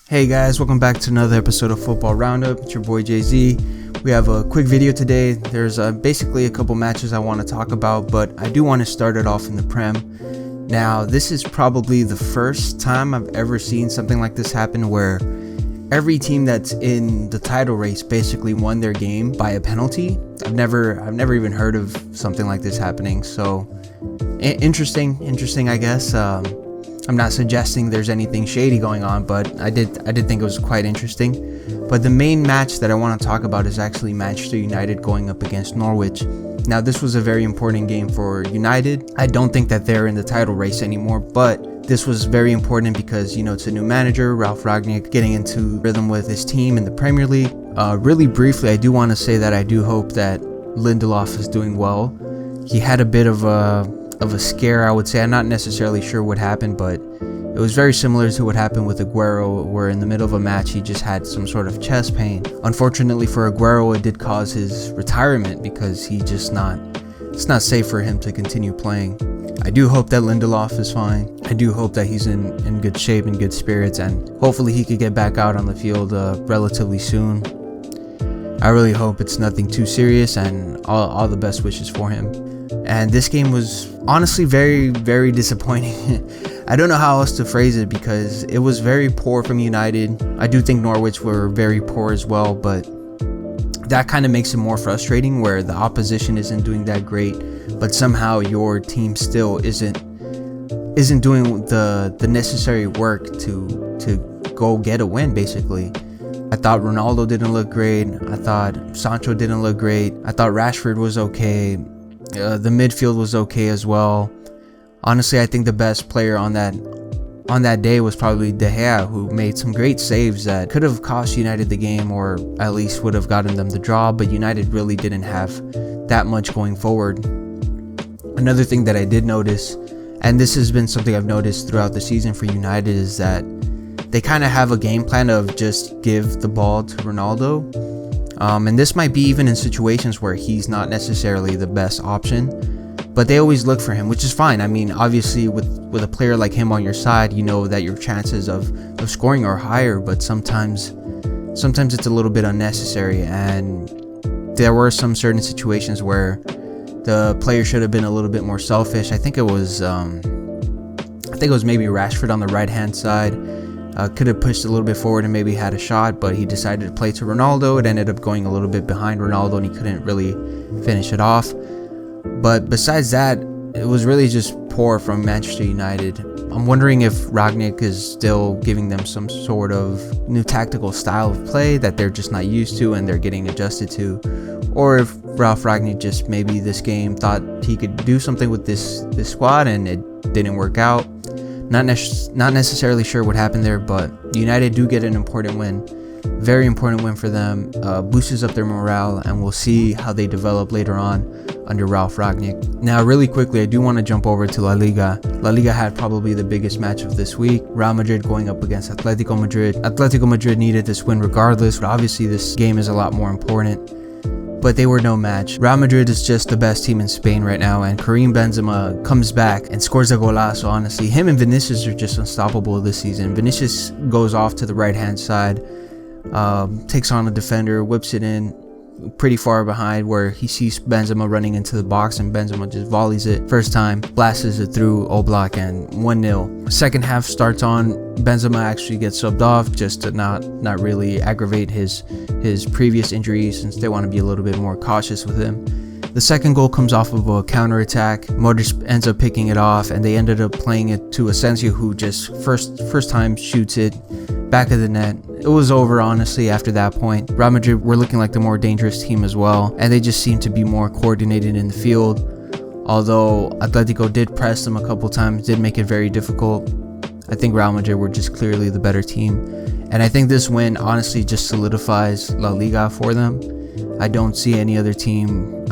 Hey guys, welcome back to another episode of Football Roundup. It's your boy Jay-Z. We have a quick video today. There's basically a couple matches I want to talk about, but I do want to start it off in the Prem. Now, this is probably the first time I've ever seen something like this happen where every team that's in the title race basically won their game by a penalty. I've never even heard of something like this happening. So interesting, I guess. I'm not suggesting there's anything shady going on, but I did think it was quite interesting. But the main match that I want to talk about is actually Manchester United going up against Norwich. Now, this was a very important game for United. I don't think that they're in the title race anymore, but this was very important because, it's a new manager, Ralf Ragnick, getting into rhythm with his team in the Premier League. Really briefly, I do want to say that I do hope that Lindelof is doing well. He had a bit of a scare, I would say. I'm not necessarily sure what happened, but it was very similar to what happened with Aguero, where in the middle of a match he just had some sort of chest pain. Unfortunately for Aguero, it did cause his retirement because it's not safe for him to continue playing. I do hope that Lindelof is fine. I do hope that he's in good shape and good spirits, and hopefully he could get back out on the field relatively soon. I really hope it's nothing too serious, and all the best wishes for him. And this game was honestly very, very disappointing. I don't know how else to phrase it because it was very poor from United. I do think Norwich were very poor as well, but that kind of makes it more frustrating where the opposition isn't doing that great, but somehow your team still isn't doing the necessary work to go get a win, basically. I thought Ronaldo didn't look great. I thought Sancho didn't look great. I thought Rashford was okay. The midfield was okay as well. Honestly, I think the best player on that day was probably De Gea, who made some great saves that could have cost United the game or at least would have gotten them the draw, but United really didn't have that much going forward. Another thing that I did notice, and this has been something I've noticed throughout the season for United, is that they kind of have a game plan of just give the ball to Ronaldo. And this might be even in situations where he's not necessarily the best option, but they always look for him, which is fine. I mean, obviously with a player like him on your side, you know that your chances of scoring are higher, but sometimes it's a little bit unnecessary. And there were some certain situations where the player should have been a little bit more selfish. I think it was maybe Rashford on the right hand side. Could have pushed a little bit forward and maybe had a shot, but he decided to play to Ronaldo. It ended up going a little bit behind Ronaldo and he couldn't really finish it off. But besides that, it was really just poor from Manchester United. I'm wondering if Ragnick is still giving them some sort of new tactical style of play that they're just not used to and they're getting adjusted to, or if Ralf Ragnick just maybe this game thought he could do something with this squad and it didn't work out. Not necessarily sure what happened there, but United do get an important win. Very important win for them. Boosts up their morale, and we'll see how they develop later on under Ralf Ragnick. Now, really quickly, I do want to jump over to La Liga. La Liga had probably the biggest match of this week. Real Madrid going up against Atletico Madrid. Atletico Madrid needed this win regardless, but obviously this game is a lot more important. But they were no match. Real Madrid is just the best team in Spain right now, and Karim Benzema comes back and scores a golazo. Honestly, him and Vinicius are just unstoppable this season. Vinicius goes off to the right hand side, takes on a defender, whips it in pretty far behind where he sees Benzema running into the box, and Benzema just volleys it. First time, blasts it through Oblak, and 1-0. Second half starts on. Benzema actually gets subbed off just to not really aggravate his previous injuries, since they want to be a little bit more cautious with him. The second goal comes off of a counter attack. Modric ends up picking it off, and they ended up playing it to Asensio, who just first time shoots it back of the net. It was over, honestly, after that point. Real Madrid were looking like the more dangerous team as well, and they just seemed to be more coordinated in the field. Although Atletico did press them a couple times, did make it very difficult. I think Real Madrid were just clearly the better team. And I think this win honestly just solidifies La Liga for them. I don't see any other team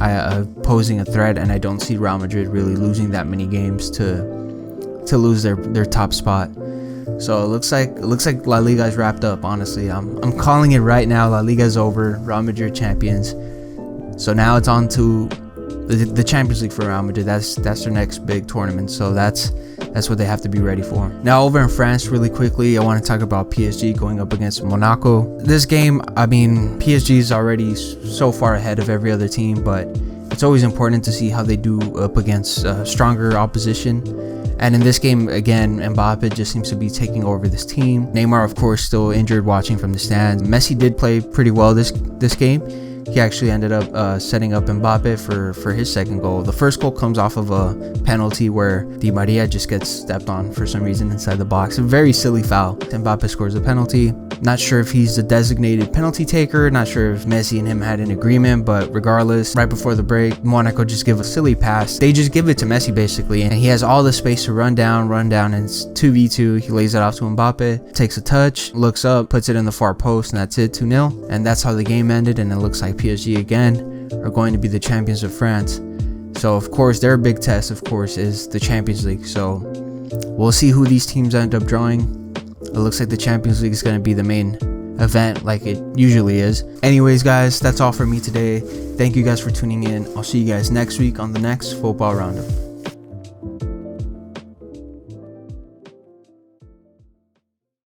posing a threat, and I don't see Real Madrid really losing that many games to lose their top spot. So it looks like La Liga is wrapped up. Honestly, I'm calling it right now. La Liga is over. Real Madrid champions. So now it's on to the Champions League for Real Madrid. That's their next big tournament. So that's That's what they have to be ready for. Now over in France, really quickly, I want to talk about PSG going up against Monaco. This game, I mean, PSG is already so far ahead of every other team, but it's always important to see how they do up against stronger opposition. And in this game, again, Mbappe just seems to be taking over this team. Neymar, of course, still injured, watching from the stands. Messi did play pretty well this game. He actually ended up setting up Mbappe for his second goal. The first goal comes off of a penalty where Di Maria just gets stepped on for some reason inside the box. A very silly foul. Mbappe scores a penalty. Not sure if he's the designated penalty taker. Not sure if Messi and him had an agreement, but regardless, right before the break, Monaco just give a silly pass. They just give it to Messi basically, and he has all the space to run down, and it's 2v2. He lays it off to Mbappe, takes a touch, looks up, puts it in the far post, and that's it, 2-0. And that's how the game ended, and it looks like PSG again are going to be the champions of France. So of course their big test, of course, is the Champions League. So we'll see who these teams end up drawing. It looks like the Champions League is going to be the main event like it usually is. Anyways, guys, that's all for me today. Thank you guys for tuning in. I'll see you guys next week on the next Football Roundup.